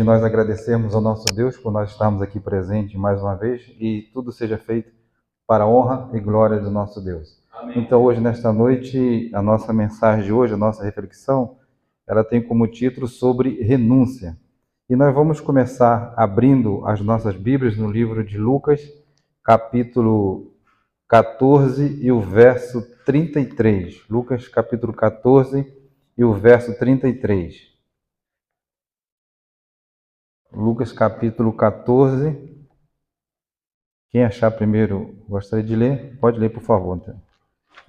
de nós agradecermos ao nosso Deus por nós estarmos aqui presentes mais uma vez e tudo seja feito para a honra e glória do nosso Deus. Amém. Então hoje, nesta noite, a nossa mensagem de hoje, a nossa reflexão, ela tem como título sobre renúncia. E nós vamos começar abrindo as nossas Bíblias no livro de Lucas, capítulo 14 e o verso 33. Lucas, capítulo 14 e o verso 33. Lucas, capítulo 14. Quem achar primeiro gostaria de ler, pode ler, por favor.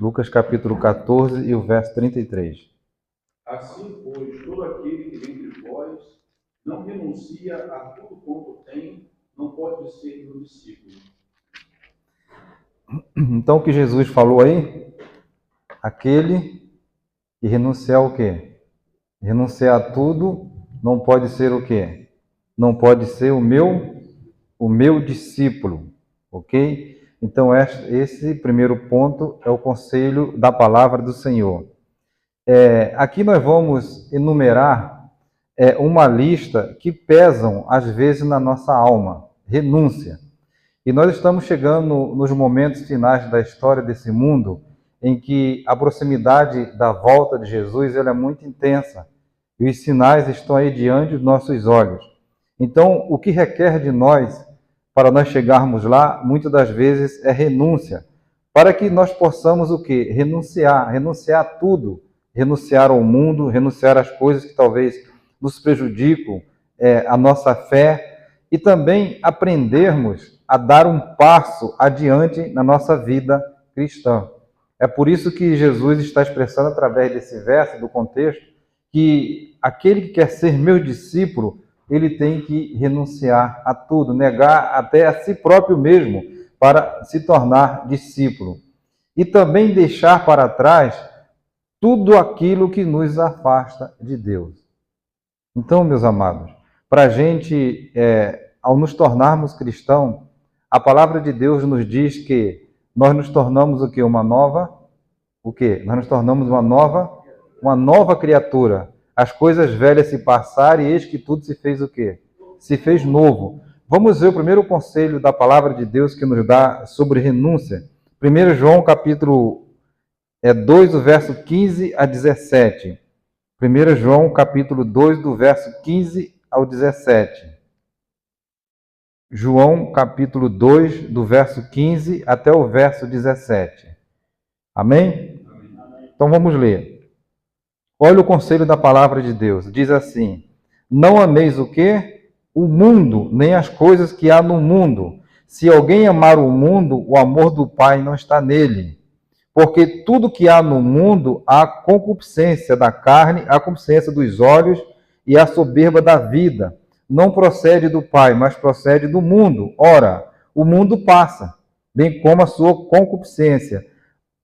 Lucas, capítulo 14 e o verso 33. Assim, pois, todo aquele que dentre vós não renuncia a tudo quanto tem, não pode ser meu discípulo. Então, o que Jesus falou aí? Aquele que renunciar o quê? Renunciar a tudo não pode ser o quê? Não pode ser o meu discípulo, ok? Então, esse primeiro ponto é o conselho da palavra do Senhor. Aqui nós vamos enumerar uma lista que pesam, às vezes, na nossa alma. Renúncia. E nós estamos chegando nos momentos finais da história desse mundo, em que a proximidade da volta de Jesus ela é muito intensa. E os sinais estão aí diante dos nossos olhos. Então, o que requer de nós, para nós chegarmos lá, muitas das vezes é renúncia. Para que nós possamos o quê? Renunciar a tudo. Renunciar ao mundo, renunciar às coisas que talvez nos prejudicam a nossa fé. E também aprendermos a dar um passo adiante na nossa vida cristã. É por isso que Jesus está expressando através desse verso, do contexto, que aquele que quer ser meu discípulo, ele tem que renunciar a tudo, negar até a si próprio mesmo, para se tornar discípulo. E também deixar para trás tudo aquilo que nos afasta de Deus. Então, meus amados, para a gente, ao nos tornarmos cristãos, a palavra de Deus nos diz que nós nos tornamos o quê? Nós nos tornamos uma nova criatura. As coisas velhas se passaram e eis que tudo se fez o quê? Se fez novo. Vamos ver o primeiro conselho da palavra de Deus que nos dá sobre renúncia. 1 João, capítulo 2, do verso 15 a 17. 1 João, capítulo 2, do verso 15 ao 17. João, capítulo 2, do verso 15 até o verso 17. Amém? Então vamos ler. Olha o conselho da palavra de Deus. Diz assim: não ameis o quê? O mundo, nem as coisas que há no mundo. Se alguém amar o mundo, o amor do Pai não está nele. Porque tudo que há no mundo, há concupiscência da carne, a concupiscência dos olhos e a soberba da vida. Não procede do Pai, mas procede do mundo. Ora, o mundo passa, bem como a sua concupiscência.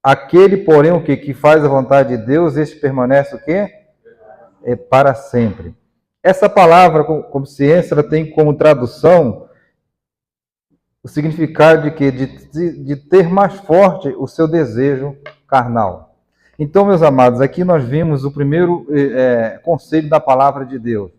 Aquele, porém, o que faz a vontade de Deus, este permanece o quê? É para sempre. Essa palavra, consciência, ela tem como tradução o significado de quê? De ter mais forte o seu desejo carnal. Então, meus amados, aqui nós vimos o primeiro conselho da palavra de Deus.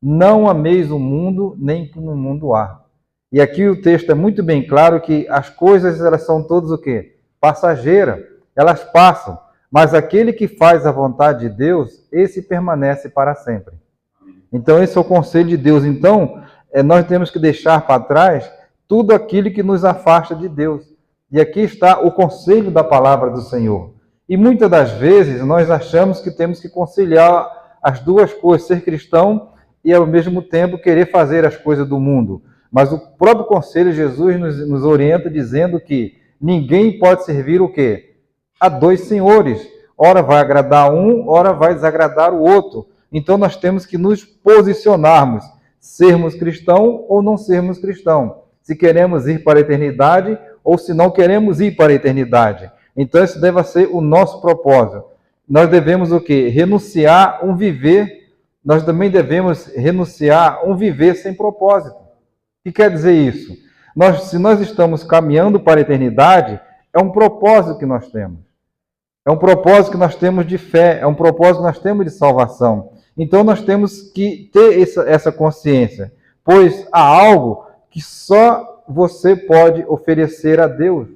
Não ameis o mundo, nem que no mundo há. E aqui o texto é muito bem claro que as coisas, elas são todas o quê? Passageiras. Elas passam, mas aquele que faz a vontade de Deus, esse permanece para sempre. Então, esse é o conselho de Deus. Então, nós temos que deixar para trás tudo aquilo que nos afasta de Deus. E aqui está o conselho da palavra do Senhor. E muitas das vezes nós achamos que temos que conciliar as duas coisas, ser cristão e ao mesmo tempo querer fazer as coisas do mundo. Mas o próprio conselho de Jesus nos orienta dizendo que ninguém pode servir o quê? A dois senhores. Ora vai agradar um, ora vai desagradar o outro. Então nós temos que nos posicionarmos, sermos cristãos ou não sermos cristãos. Se queremos ir para a eternidade ou se não queremos ir para a eternidade. Então esse deve ser o nosso propósito. Nós devemos o quê? Renunciar um viver. Nós também devemos renunciar um viver sem propósito. O que quer dizer isso? Se nós estamos caminhando para a eternidade, é um propósito que nós temos. É um propósito que nós temos de fé, é um propósito que nós temos de salvação. Então nós temos que ter essa consciência, pois há algo que só você pode oferecer a Deus.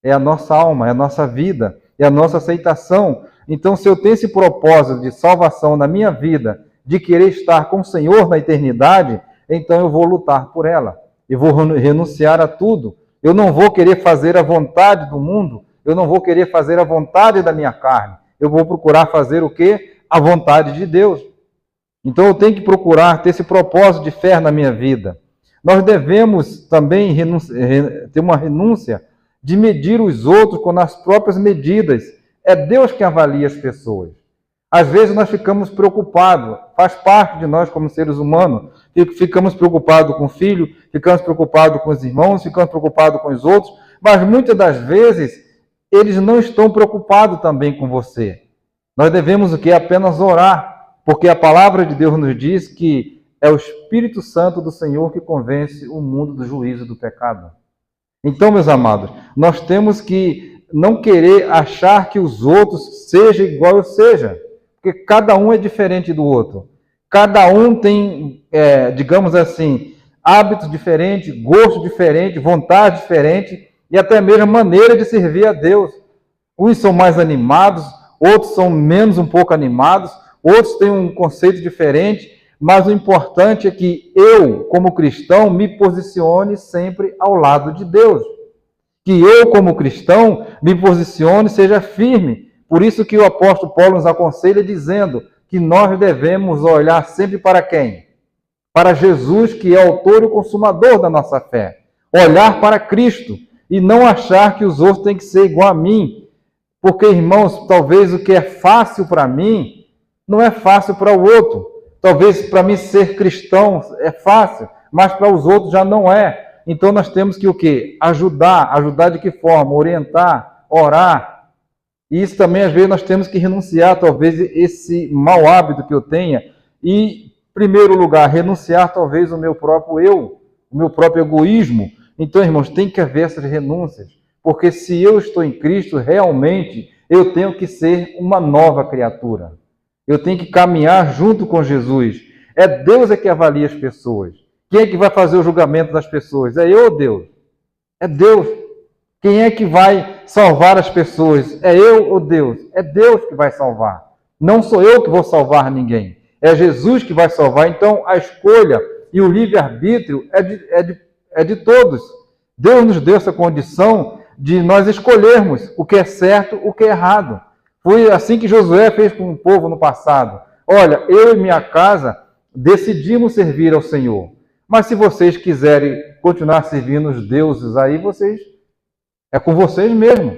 É a nossa alma, é a nossa vida, é a nossa aceitação. Então, se eu tenho esse propósito de salvação na minha vida, de querer estar com o Senhor na eternidade, então eu vou lutar por ela. Eu vou renunciar a tudo. Eu não vou querer fazer a vontade do mundo, eu não vou querer fazer a vontade da minha carne. Eu vou procurar fazer o quê? A vontade de Deus. Então eu tenho que procurar ter esse propósito de fé na minha vida. Nós devemos também ter uma renúncia de medir os outros com as próprias medidas. É Deus que avalia as pessoas. Às vezes nós ficamos preocupados, faz parte de nós como seres humanos, ficamos preocupados com o filho, ficamos preocupados com os irmãos, ficamos preocupados com os outros, mas muitas das vezes eles não estão preocupados também com você. Nós devemos o quê? Apenas orar, porque a palavra de Deus nos diz que é o Espírito Santo do Senhor que convence o mundo do juízo e do pecado. Então, meus amados, nós temos que não querer achar que os outros sejam igual eu seja, porque cada um é diferente do outro. Cada um tem, digamos assim, hábitos diferentes, gostos diferentes, vontade diferente e até mesmo maneira de servir a Deus. Uns são mais animados, outros são menos um pouco animados, outros têm um conceito diferente, mas o importante é que eu, como cristão, me posicione sempre ao lado de Deus. Que eu, como cristão, me posicione, seja firme. Por isso que o apóstolo Paulo nos aconselha dizendo que nós devemos olhar sempre para quem? Para Jesus, que é o autor e o consumador da nossa fé. Olhar para Cristo e não achar que os outros têm que ser igual a mim. Porque, irmãos, talvez o que é fácil para mim não é fácil para o outro. Talvez para mim ser cristão é fácil, mas para os outros já não é. Então nós temos que o quê? Ajudar. Ajudar de que forma? Orientar, orar. E isso também, às vezes, nós temos que renunciar, talvez, esse mau hábito que eu tenha. E, em primeiro lugar, renunciar, talvez, o meu próprio eu, o meu próprio egoísmo. Então, irmãos, tem que haver essas renúncias. Porque se eu estou em Cristo, realmente, eu tenho que ser uma nova criatura. Eu tenho que caminhar junto com Jesus. É Deus que avalia as pessoas. Quem é que vai fazer o julgamento das pessoas? É eu ou Deus? É Deus. Quem é que vai salvar as pessoas? É eu ou Deus? É Deus que vai salvar. Não sou eu que vou salvar ninguém. É Jesus que vai salvar. Então, a escolha e o livre-arbítrio é de todos. Deus nos deu essa condição de nós escolhermos o que é certo, o que é errado. Foi assim que Josué fez com o povo no passado. Olha, eu e minha casa decidimos servir ao Senhor. Mas se vocês quiserem continuar servindo os deuses aí, é com vocês mesmo.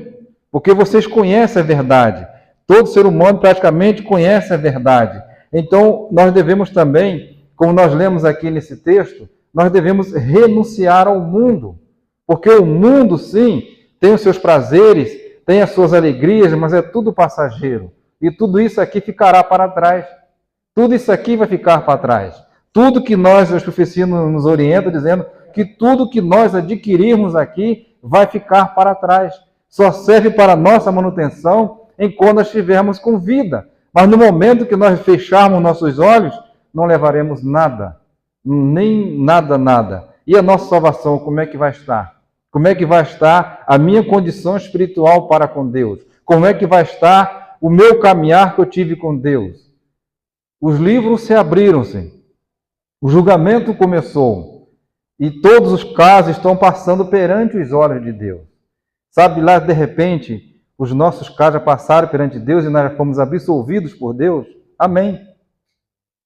Porque vocês conhecem a verdade. Todo ser humano praticamente conhece a verdade. Então, nós devemos também, como nós lemos aqui nesse texto, nós devemos renunciar ao mundo. Porque o mundo, sim, tem os seus prazeres, tem as suas alegrias, mas é tudo passageiro. E tudo isso aqui ficará para trás. Tudo isso aqui vai ficar para trás. Tudo que nós, as profecias nos orientam, dizendo que tudo que nós adquirirmos aqui vai ficar para trás. Só serve para a nossa manutenção enquanto nós estivermos com vida. Mas no momento que nós fecharmos nossos olhos, não levaremos nada. Nem nada. E a nossa salvação, como é que vai estar? Como é que vai estar a minha condição espiritual para com Deus? Como é que vai estar o meu caminhar que eu tive com Deus? Os livros se abriram-se. O julgamento começou. E todos os casos estão passando perante os olhos de Deus. Sabe, lá de repente, os nossos casos já passaram perante Deus e nós fomos absolvidos por Deus? Amém.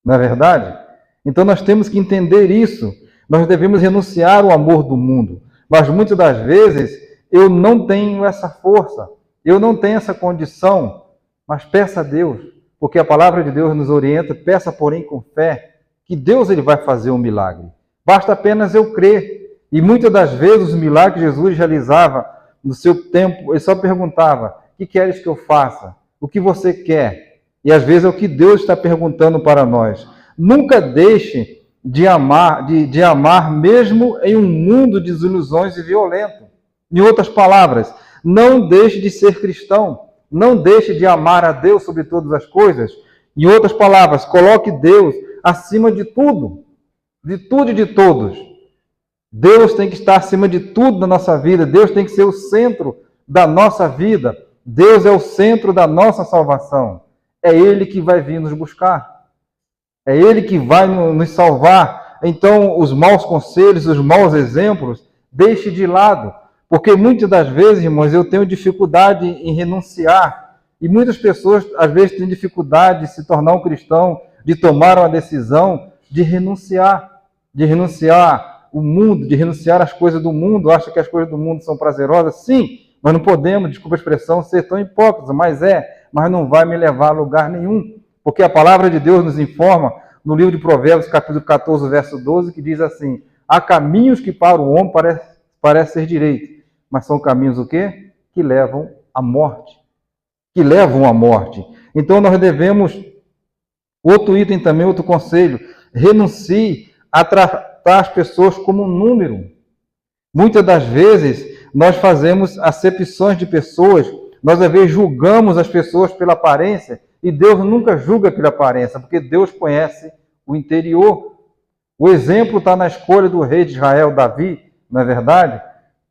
Não é verdade? Então nós temos que entender isso. Nós devemos renunciar ao amor do mundo. Mas muitas das vezes eu não tenho essa força, eu não tenho essa condição. Mas peça a Deus, porque a palavra de Deus nos orienta, peça porém com fé, que Deus ele vai fazer um milagre. Basta apenas eu crer. E muitas das vezes os milagres que Jesus realizava no seu tempo, ele só perguntava: o que queres que eu faça? O que você quer? E às vezes é o que Deus está perguntando para nós. Nunca deixe de amar mesmo em um mundo de desilusões e violento. Em outras palavras, não deixe de ser cristão. Não deixe de amar a Deus sobre todas as coisas. Em outras palavras, coloque Deus acima de tudo e de todos. Deus tem que estar acima de tudo na nossa vida. Deus tem que ser o centro da nossa vida. Deus é o centro da nossa salvação. É Ele que vai vir nos buscar. É Ele que vai nos salvar. Então, os maus conselhos, os maus exemplos, deixe de lado. Porque muitas das vezes, irmãos, eu tenho dificuldade em renunciar. E muitas pessoas, às vezes, têm dificuldade de se tornar um cristão, de tomar uma decisão, de renunciar o mundo, de renunciar às coisas do mundo. Acha que as coisas do mundo são prazerosas? Sim, mas não podemos, desculpa a expressão, ser tão hipócritas, mas não vai me levar a lugar nenhum. Porque a palavra de Deus nos informa, no livro de Provérbios, capítulo 14, verso 12, que diz assim: há caminhos que para o homem parece ser direito, mas são caminhos o quê? Que levam à morte. Que levam à morte. Então nós devemos, outro item também, outro conselho, renuncie a tratar as pessoas como um número. Muitas das vezes nós fazemos acepções de pessoas, nós às vezes julgamos as pessoas pela aparência, e Deus nunca julga pela aparência, porque Deus conhece o interior. O exemplo está na escolha do rei de Israel, Davi, não é verdade?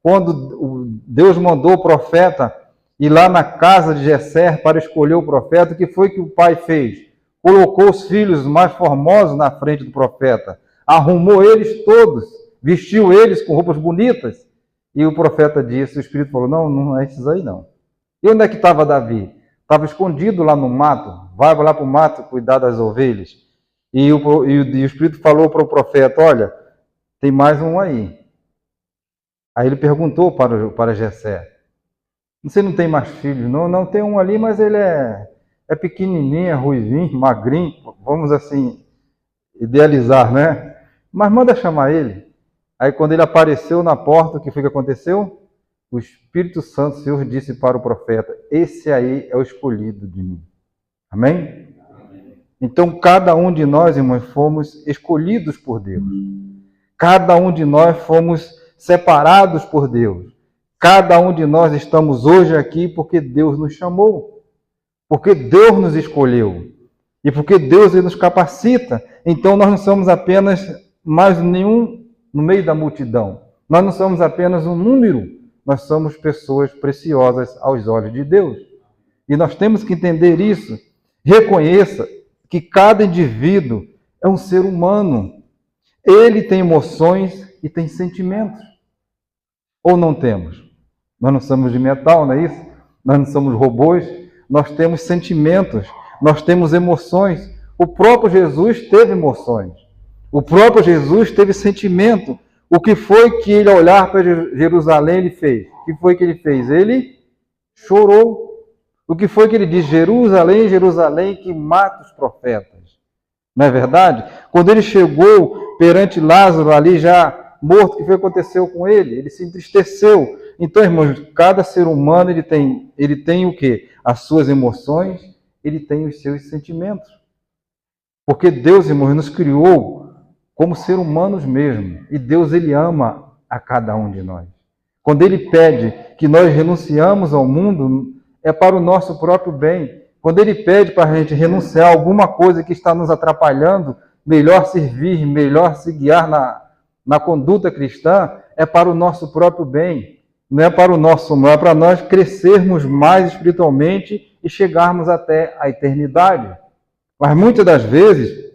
Quando Deus mandou o profeta ir lá na casa de Jessé para escolher o profeta, o que foi que o pai fez? Colocou os filhos mais formosos na frente do profeta, arrumou eles todos, vestiu eles com roupas bonitas, e o profeta disse, o Espírito falou, não é esses aí não. E onde é que estava Davi? Estava escondido lá no mato, vai lá para o mato cuidar das ovelhas. E o Espírito falou para o profeta, olha, tem mais um aí. Aí ele perguntou para Jessé, você não tem mais filhos? Não, tem um ali, mas ele é pequenininho, é ruivinho, magrinho, vamos assim, idealizar, né? Mas manda chamar ele. Aí quando ele apareceu na porta, o que foi que aconteceu? O Espírito Santo, o Senhor, disse para o profeta, esse aí é o escolhido de mim. Amém? Então, cada um de nós, irmãos, fomos escolhidos por Deus. Cada um de nós fomos separados por Deus. Cada um de nós estamos hoje aqui porque Deus nos chamou. Porque Deus nos escolheu. E porque Deus nos capacita. Então, nós não somos apenas mais nenhum no meio da multidão. Nós não somos apenas um número. Nós somos pessoas preciosas aos olhos de Deus. E nós temos que entender isso. Reconheça que cada indivíduo é um ser humano. Ele tem emoções e tem sentimentos. Ou não temos? Nós não somos de metal, não é isso? Nós não somos robôs. Nós temos sentimentos, nós temos emoções. O próprio Jesus teve emoções. O próprio Jesus teve sentimento. O que foi que ele, ao olhar para Jerusalém, ele fez? O que foi que ele fez? Ele chorou. O que foi que ele disse? Jerusalém, Jerusalém, que mata os profetas. Não é verdade? Quando ele chegou perante Lázaro ali já morto, o que foi que aconteceu com ele? Ele se entristeceu. Então, irmãos, cada ser humano ele tem o quê? As suas emoções, ele tem os seus sentimentos. Porque Deus, irmãos, nos criou como ser humanos mesmo. E Deus, ele ama a cada um de nós. Quando ele pede que nós renunciamos ao mundo, é para o nosso próprio bem. Quando ele pede para a gente renunciar a alguma coisa que está nos atrapalhando, melhor servir, melhor se guiar na conduta cristã, é para o nosso próprio bem. Não é para o nosso mal, é para nós crescermos mais espiritualmente e chegarmos até a eternidade. Mas muitas das vezes,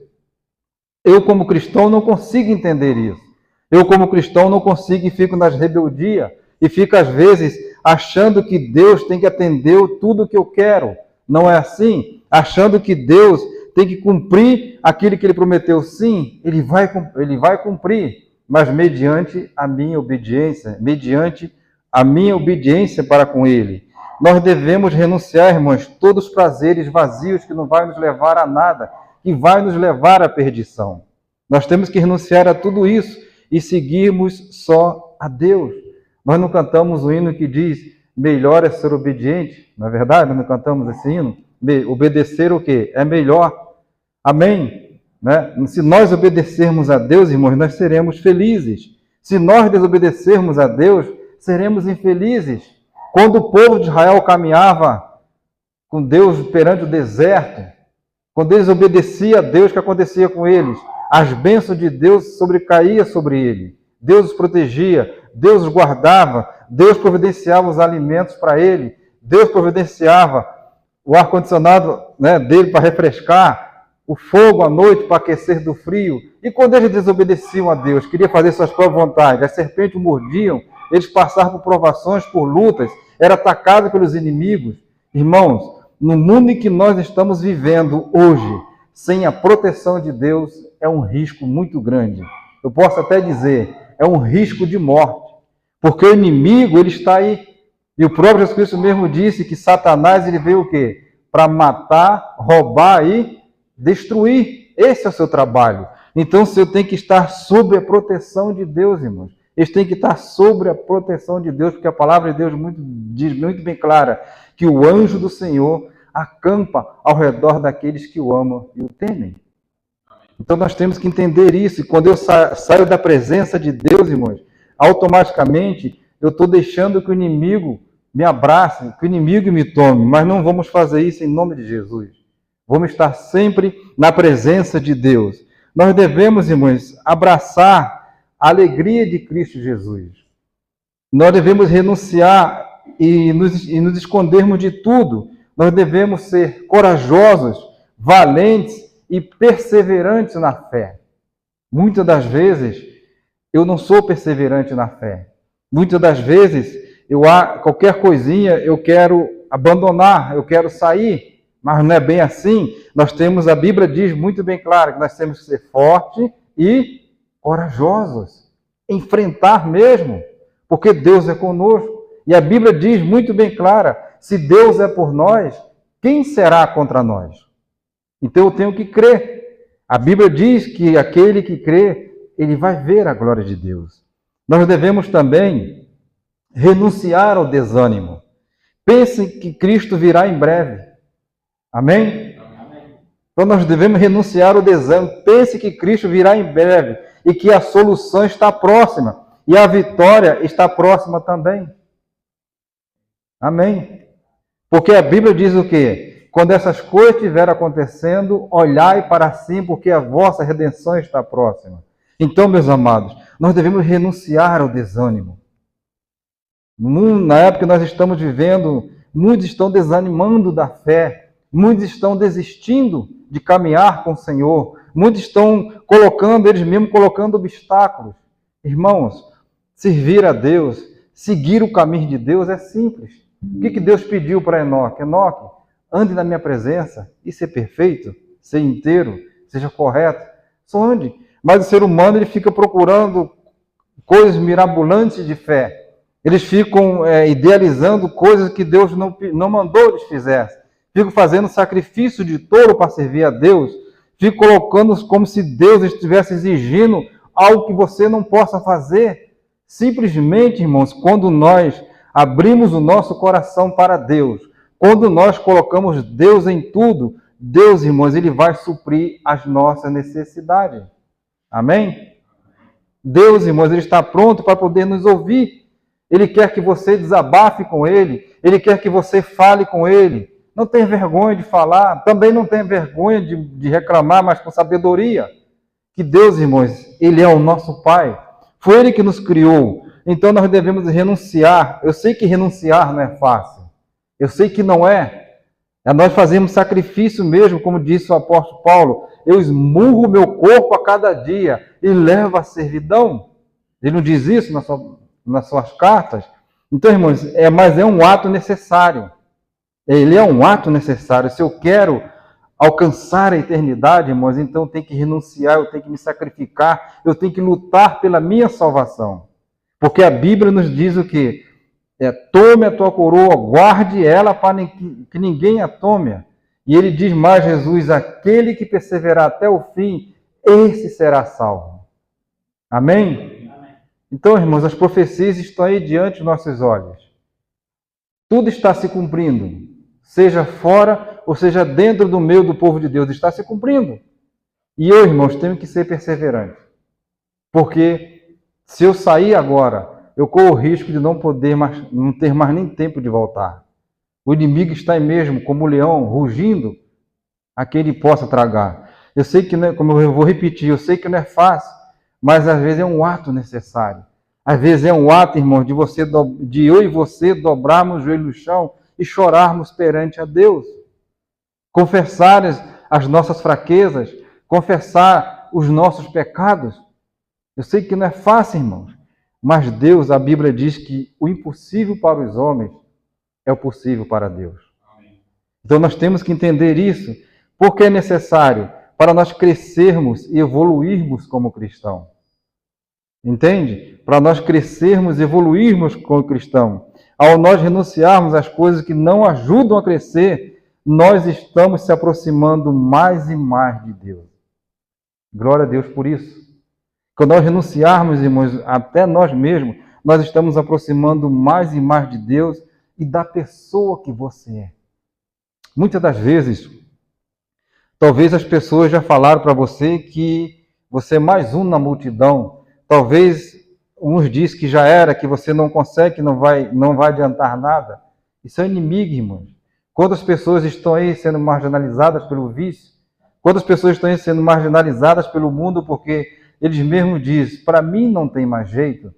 eu como cristão não consigo entender isso. Eu como cristão não consigo e fico nas rebeldias. E fico às vezes achando que Deus tem que atender tudo o que eu quero. Não é assim? Achando que Deus tem que cumprir aquilo que Ele prometeu. Sim, Ele vai cumprir, mas mediante a minha obediência, para com Ele. Nós devemos renunciar, irmãos, todos os prazeres vazios que não vai nos levar a nada, que vai nos levar à perdição. Nós temos que renunciar a tudo isso e seguirmos só a Deus. Nós não cantamos o hino que diz, melhor é ser obediente, não é verdade? Nós não cantamos esse hino? Obedecer o quê? É melhor. Amém? Né? Se nós obedecermos a Deus, irmãos, nós seremos felizes. Se nós desobedecermos a Deus, seremos infelizes. Quando o povo de Israel caminhava com Deus perante o deserto, Quando eles obedeciam a Deus, o que acontecia com eles? As bênçãos de Deus sobrecaíam sobre ele. Deus os protegia, Deus os guardava, Deus providenciava os alimentos para ele, Deus providenciava o ar-condicionado, né, dele para refrescar, o fogo à noite para aquecer do frio. E quando eles desobedeciam a Deus, queriam fazer suas próprias vontades, as serpentes mordiam, eles passavam por provações, por lutas, eram atacados pelos inimigos. Irmãos, no mundo em que nós estamos vivendo hoje, sem a proteção de Deus, é um risco muito grande. Eu posso até dizer, é um risco de morte, porque o inimigo, ele está aí. E o próprio Jesus Cristo mesmo disse que Satanás, ele veio o quê? Para matar, roubar e destruir. Esse é o seu trabalho. Então, você tem que estar sob a proteção de Deus, irmãos. Eles têm que estar sob a proteção de Deus, porque a palavra de Deus diz muito bem clara que o anjo do Senhor acampa ao redor daqueles que o amam e o temem. Então nós temos que entender isso. E quando eu saio da presença de Deus, irmãos, automaticamente eu estou deixando que o inimigo me abrace, que o inimigo me tome. Mas não vamos fazer isso em nome de Jesus. Vamos estar sempre na presença de Deus. Nós devemos, irmãos, abraçar a alegria de Cristo Jesus. Nós devemos renunciar e nos escondermos de tudo. Nós devemos ser corajosos, valentes e perseverantes na fé. Muitas das vezes, eu não sou perseverante na fé. Muitas das vezes, qualquer coisinha eu quero abandonar, eu quero sair. Mas não é bem assim. A Bíblia diz muito bem claro que nós temos que ser fortes e corajosos. Enfrentar mesmo, porque Deus é conosco. E a Bíblia diz muito bem clara, se Deus é por nós, quem será contra nós? Então eu tenho que crer. A Bíblia diz que aquele que crê, ele vai ver a glória de Deus. Nós devemos também renunciar ao desânimo. Pense que Cristo virá em breve. Amém? Então nós devemos renunciar ao desânimo. Pense que Cristo virá em breve e que a solução está próxima e a vitória está próxima também. Amém? Porque a Bíblia diz o quê? Quando essas coisas estiverem acontecendo, olhai para cima, porque a vossa redenção está próxima. Então, meus amados, nós devemos renunciar ao desânimo. Na época que nós estamos vivendo, muitos estão desanimando da fé, muitos estão desistindo de caminhar com o Senhor, muitos estão eles mesmos colocando obstáculos. Irmãos, servir a Deus, seguir o caminho de Deus é simples. O que Deus pediu para Enoque? Enoque, ande na minha presença e ser perfeito, ser inteiro, seja correto. Só ande. Mas o ser humano, ele fica procurando coisas mirabolantes de fé. Eles ficam idealizando coisas que Deus não mandou eles fizessem. Ficam fazendo sacrifício de touro para servir a Deus. Ficam colocando como se Deus estivesse exigindo algo que você não possa fazer. Simplesmente, irmãos, quando nós abrimos o nosso coração para Deus, quando nós colocamos Deus em tudo, Deus, irmãos, ele vai suprir as nossas necessidades. Amém? Deus, irmãos, ele está pronto para poder nos ouvir. Ele quer que você desabafe com ele, ele quer que você fale com ele. Não tenha vergonha de falar, também não tenha vergonha de reclamar, mas com sabedoria. Que Deus, irmãos, ele é o nosso Pai. Foi ele que nos criou. Então nós devemos renunciar. Eu sei que renunciar não é fácil. Eu sei que não é. Nós fazemos sacrifício mesmo, como disse o apóstolo Paulo. Eu esmurro o meu corpo a cada dia e levo à servidão. Ele não diz isso nas suas cartas? Então, irmãos, mas é um ato necessário. Ele é um ato necessário. Se eu quero alcançar a eternidade, irmãos, então eu tenho que renunciar, eu tenho que me sacrificar, eu tenho que lutar pela minha salvação. Porque a Bíblia nos diz o quê? Tome a tua coroa, guarde ela para que ninguém a tome. E ele diz mais, Jesus, aquele que perseverar até o fim, esse será salvo. Amém? Amém. Então, irmãos, as profecias estão aí diante dos nossos olhos. Tudo está se cumprindo. Seja fora ou seja dentro do meio do povo de Deus, está se cumprindo. E eu, irmãos, tenho que ser perseverante. Porque se eu sair agora, eu corro o risco de não ter mais nem tempo de voltar. O inimigo está aí mesmo, como um leão, rugindo, a que ele possa tragar. Eu sei que, como eu vou repetir, eu sei que não é fácil, mas às vezes é um ato necessário. Às vezes é um ato, irmão, de eu e você dobrarmos o joelho no chão e chorarmos perante a Deus. Confessar as nossas fraquezas, confessar os nossos pecados. Eu sei que não é fácil, irmãos, mas Deus, a Bíblia diz que o impossível para os homens é o possível para Deus. Então nós temos que entender isso, porque é necessário para nós crescermos e evoluirmos como cristão. Entende? Para nós crescermos e evoluirmos como cristão. Ao nós renunciarmos às coisas que não ajudam a crescer, nós estamos se aproximando mais e mais de Deus. Glória a Deus por isso. Quando nós renunciarmos, irmãos, até nós mesmos, nós estamos aproximando mais e mais de Deus e da pessoa que você é. Muitas das vezes, talvez as pessoas já falaram para você que você é mais um na multidão. Talvez uns dizem que já era, que você não consegue, que não vai adiantar nada. Isso é inimigo, irmãos. Quantas pessoas estão aí sendo marginalizadas pelo vício? Quantas pessoas estão aí sendo marginalizadas pelo mundo porque eles mesmos dizem, para mim não tem mais jeito,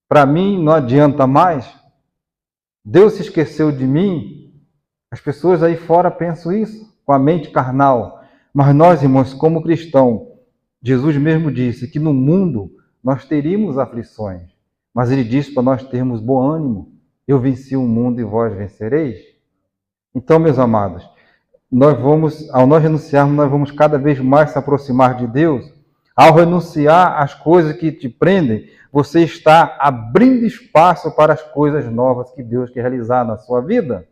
para mim não adianta mais, Deus se esqueceu de mim. As pessoas aí fora pensam isso, com a mente carnal. Mas nós, irmãos, como cristãos, Jesus mesmo disse que no mundo nós teríamos aflições, mas ele disse para nós termos bom ânimo. Eu venci o mundo e vós vencereis. Então, meus amados, ao nós renunciarmos, nós vamos cada vez mais se aproximar de Deus. Ao renunciar às coisas que te prendem, você está abrindo espaço para as coisas novas que Deus quer realizar na sua vida.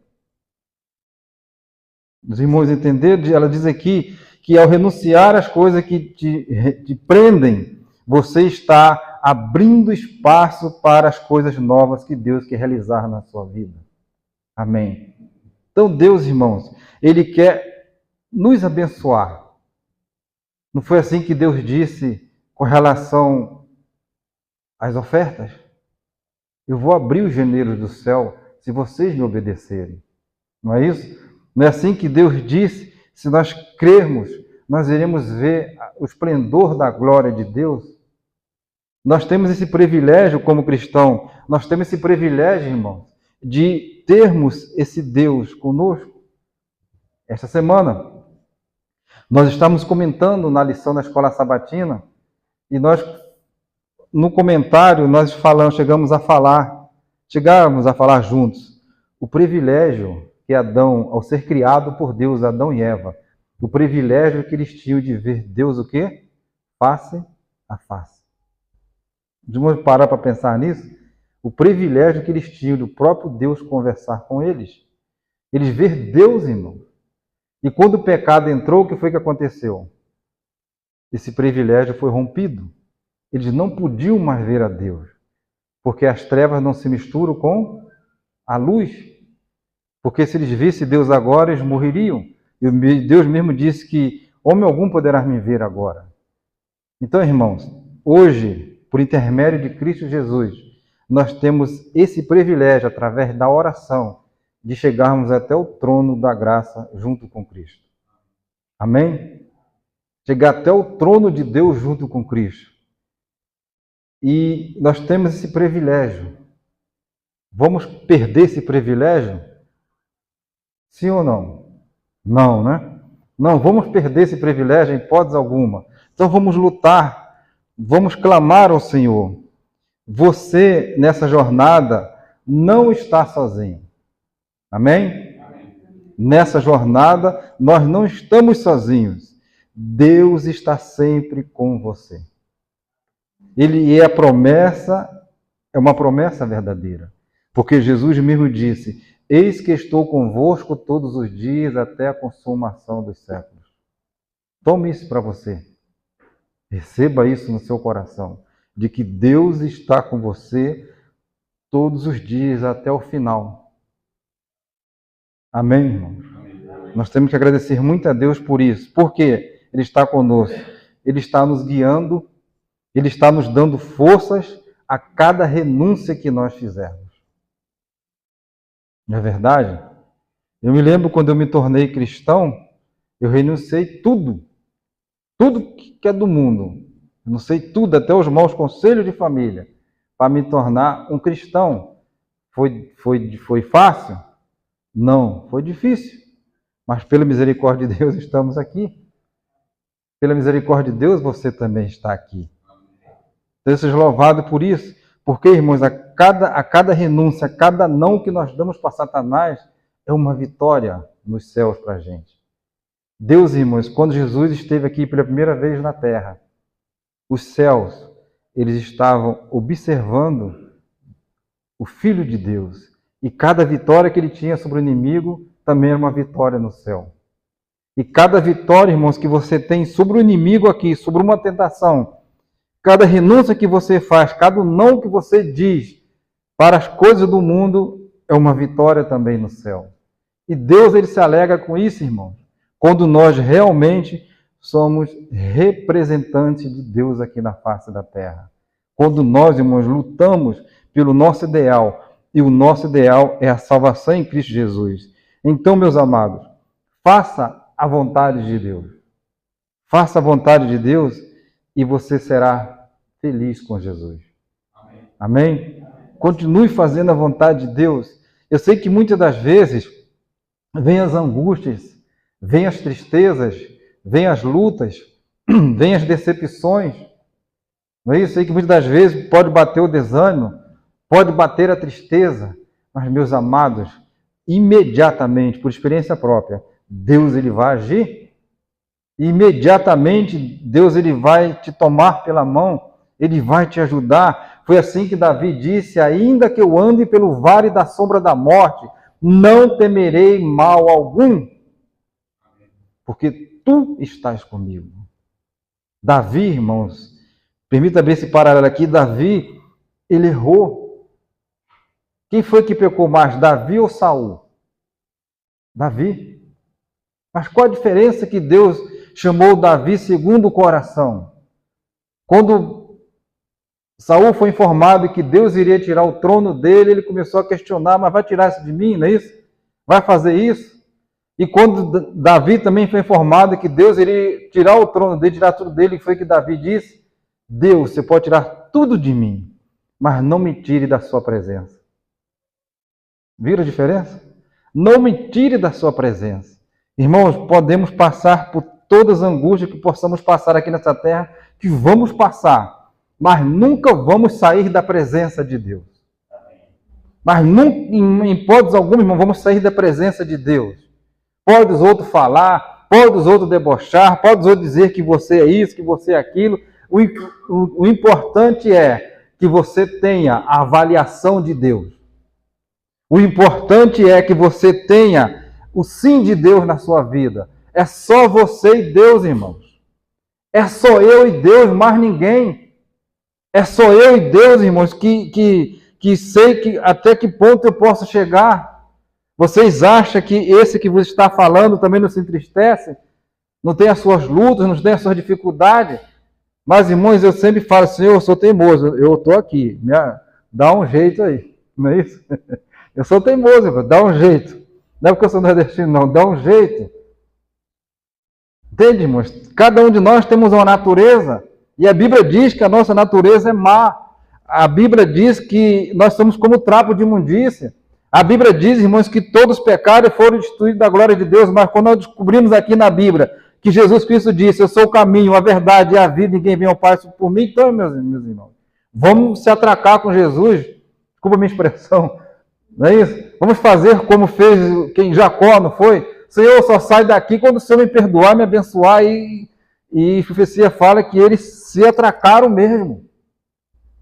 Os irmãos entenderam? Ela diz aqui que ao renunciar às coisas que te prendem, você está abrindo espaço para as coisas novas que Deus quer realizar na sua vida. Amém. Então Deus, irmãos, Ele quer nos abençoar. Não foi assim que Deus disse com relação às ofertas? Eu vou abrir os janeiros do céu se vocês me obedecerem. Não é isso? Não é assim que Deus disse? Se nós crermos, nós iremos ver o esplendor da glória de Deus. Nós temos esse privilégio como cristão, nós temos esse privilégio, irmãos, de termos esse Deus conosco. Esta semana, nós estamos comentando na lição da Escola Sabatina, e nós, no comentário, nós chegamos a falar juntos, o privilégio que Adão, ao ser criado por Deus, Adão e Eva, o privilégio que eles tinham de ver Deus o quê? Face a face. Vamos parar para pensar nisso? O privilégio que eles tinham do próprio Deus conversar com eles. Eles ver Deus, irmão. E quando o pecado entrou, o que foi que aconteceu? Esse privilégio foi rompido. Eles não podiam mais ver a Deus, porque as trevas não se misturam com a luz. Porque se eles vissem Deus agora, eles morreriam. E Deus mesmo disse que homem algum poderá me ver agora. Então, irmãos, hoje, por intermédio de Cristo Jesus, nós temos esse privilégio, através da oração, de chegarmos até o trono da graça junto com Cristo. Amém? Chegar até o trono de Deus junto com Cristo. E nós temos esse privilégio. Vamos perder esse privilégio? Sim ou não? Não, né? Não, vamos perder esse privilégio em hipótese alguma. Então vamos lutar, vamos clamar ao Senhor. Você, nessa jornada, não está sozinho. Amém? Nessa jornada, nós não estamos sozinhos. Deus está sempre com você. Ele é uma promessa verdadeira. Porque Jesus mesmo disse, eis que estou convosco todos os dias até a consumação dos séculos. Tome isso para você. Receba isso no seu coração. De que Deus está com você todos os dias até o final. Amém, irmãos? Nós temos que agradecer muito a Deus por isso. Por quê? Ele está conosco. Ele está nos guiando. Ele está nos dando forças a cada renúncia que nós fizermos. Não é verdade? Eu me lembro quando eu me tornei cristão, Eu renunciei tudo que é do mundo. Renunciei tudo, até os maus conselhos de família, para me tornar um cristão. Foi fácil? Não, foi difícil. Mas pela misericórdia de Deus estamos aqui. Pela misericórdia de Deus você também está aqui. Deus seja louvado por isso. Porque, irmãos, a cada renúncia, a cada não que nós damos para Satanás, é uma vitória nos céus para a gente. Deus, irmãos, quando Jesus esteve aqui pela primeira vez na terra, os céus, eles estavam observando o Filho de Deus. E cada vitória que ele tinha sobre o inimigo também era uma vitória no céu. E cada vitória, irmãos, que você tem sobre o inimigo aqui, sobre uma tentação, cada renúncia que você faz, cada não que você diz para as coisas do mundo, é uma vitória também no céu. E Deus, ele se alegra com isso, irmãos, quando nós realmente somos representantes de Deus aqui na face da terra. Quando nós, irmãos, lutamos pelo nosso ideal, e o nosso ideal é a salvação em Cristo Jesus. Então, meus amados, faça a vontade de Deus. Faça a vontade de Deus e você será feliz com Jesus. Amém? Amém? Continue fazendo a vontade de Deus. Eu sei que muitas das vezes vêm as angústias, vêm as tristezas, vêm as lutas, vêm as decepções. Não é isso? Eu sei que muitas das vezes pode bater o desânimo, pode bater a tristeza, mas, meus amados, imediatamente, por experiência própria, Deus ele vai agir. Imediatamente, Deus ele vai te tomar pela mão, ele vai te ajudar. Foi assim que Davi disse: ainda que eu ande pelo vale da sombra da morte, não temerei mal algum, porque tu estás comigo. Davi, irmãos, permita abrir esse paralelo aqui, Davi, ele errou. Quem foi que pecou mais, Davi ou Saul? Davi. Mas qual a diferença que Deus chamou Davi segundo o coração? Quando Saul foi informado que Deus iria tirar o trono dele, ele começou a questionar: mas vai tirar isso de mim, não é isso? Vai fazer isso? E quando Davi também foi informado que Deus iria tirar o trono dele, tirar tudo dele, foi que Davi disse: Deus, você pode tirar tudo de mim, mas não me tire da sua presença. Viram a diferença? Não me tire da sua presença. Irmãos, podemos passar por todas as angústias que possamos passar aqui nessa terra, que vamos passar, mas nunca vamos sair da presença de Deus. Mas nunca, em hipótese alguma, irmão, vamos sair da presença de Deus. Pode os outros falar, pode os outros debochar, pode os outros dizer que você é isso, que você é aquilo. O importante é que você tenha a avaliação de Deus. O importante é que você tenha o sim de Deus na sua vida. É só você e Deus, irmãos. É só eu e Deus, mais ninguém. É só eu e Deus, irmãos, que sei que até que ponto eu posso chegar. Vocês acham que esse que vos está falando também não se entristece? Não tem as suas lutas, não tem as suas dificuldades? Mas, irmãos, eu sempre falo: Senhor, eu sou teimoso, eu estou aqui. Dá um jeito aí, não é isso? Eu sou teimoso, irmão, dá um jeito. Não é porque eu sou nordestino, não, dá um jeito. Entende, irmãos? Cada um de nós temos uma natureza, e a Bíblia diz que a nossa natureza é má. A Bíblia diz que nós somos como trapo de imundícia. A Bíblia diz, irmãos, que todos pecaram e foram destituídos da glória de Deus, mas quando nós descobrimos aqui na Bíblia que Jesus Cristo disse: eu sou o caminho, a verdade e a vida, ninguém vem ao Pai por mim, então, meus irmãos, vamos se atracar com Jesus, desculpa a minha expressão, não é isso? Vamos fazer como fez quem Jacó, não foi? Senhor, só sai daqui quando o Senhor me perdoar, me abençoar. E a profecia fala que eles se atracaram mesmo.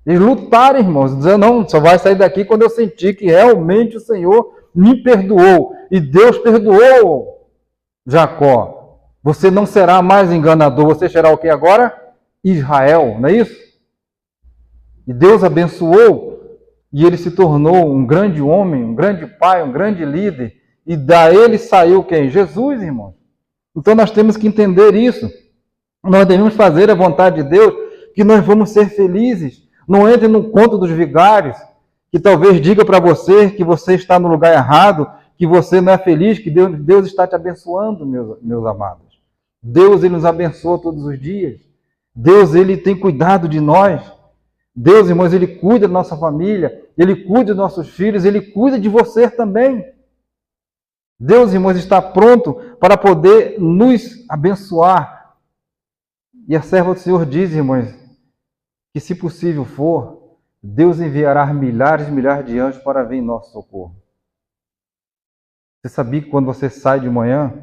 Eles lutaram, irmãos, dizendo: não, só vai sair daqui quando eu sentir que realmente o Senhor me perdoou. E Deus perdoou Jacó. Você não será mais enganador, você será o que agora? Israel, não é isso? E Deus abençoou. E ele se tornou um grande homem, um grande pai, um grande líder. E daí saiu quem? Jesus, irmão. Então nós temos que entender isso. Nós devemos fazer a vontade de Deus, que nós vamos ser felizes. Não entre no conto dos vigários, que talvez diga para você que você está no lugar errado, que você não é feliz, que Deus está te abençoando, meus amados. Deus, Ele nos abençoa todos os dias. Deus, Ele tem cuidado de nós. Deus, irmãos, Ele cuida da nossa família, Ele cuida dos nossos filhos, Ele cuida de você também. Deus, irmãos, está pronto para poder nos abençoar. E a serva do Senhor diz, irmãos, que se possível for, Deus enviará milhares e milhares de anjos para vir em nosso socorro. Você sabia que quando você sai de manhã,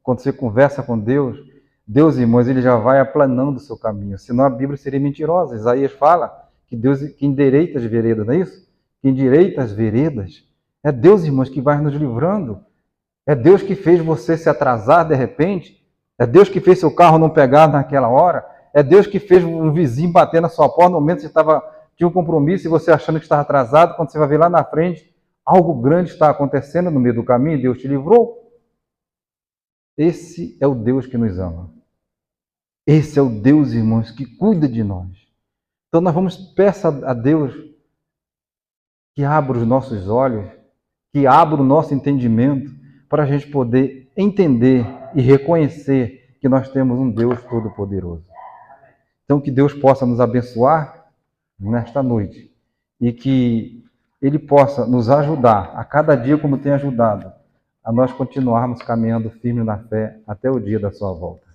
quando você conversa com Deus, Deus, irmãos, Ele já vai aplanando o seu caminho. Senão a Bíblia seria mentirosa. Isaías fala que Deus que endireita as veredas, não é isso? Que endireita as veredas. É Deus, irmãos, que vai nos livrando. É Deus que fez você se atrasar de repente. É Deus que fez seu carro não pegar naquela hora. É Deus que fez um vizinho bater na sua porta no momento que você tinha um compromisso e você achando que estava atrasado. Quando você vai ver lá na frente, algo grande está acontecendo no meio do caminho e Deus te livrou. Esse é o Deus que nos ama. Esse é o Deus, irmãos, que cuida de nós. Então nós vamos peçar a Deus que abra os nossos olhos, que abra o nosso entendimento, para a gente poder entender e reconhecer que nós temos um Deus Todo-Poderoso. Então que Deus possa nos abençoar nesta noite e que Ele possa nos ajudar a cada dia como tem ajudado, a nós continuarmos caminhando firme na fé até o dia da sua volta.